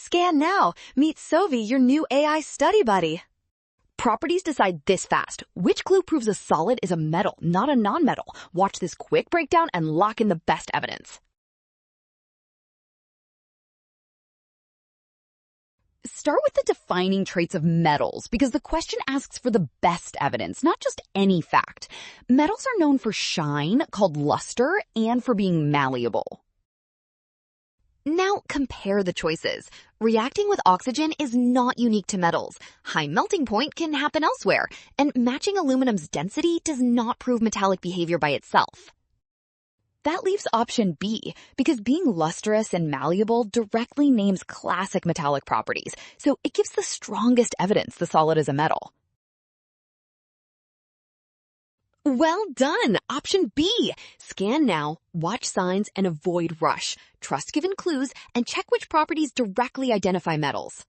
Scan now. Meet Sovi, your new AI study buddy. Properties decide this fast. Which glue proves a solid is a metal, not a non-metal? Watch this quick breakdown and lock in the best evidence. Start with the defining traits of metals because the question asks for the best evidence, not just any fact. Metals are known for shine, called luster, and for being malleable. Now compare the choices. Reacting with oxygen is not unique to metals. High melting point can happen elsewhere, and matching aluminum's density does not prove metallic behavior by itself. That leaves option B, because being lustrous and malleable directly names classic metallic properties, so it gives the strongest evidence the solid is a metal. Well done! Option B! Scan now, watch signs, and avoid rush. Trust given clues, and check which properties directly identify metals.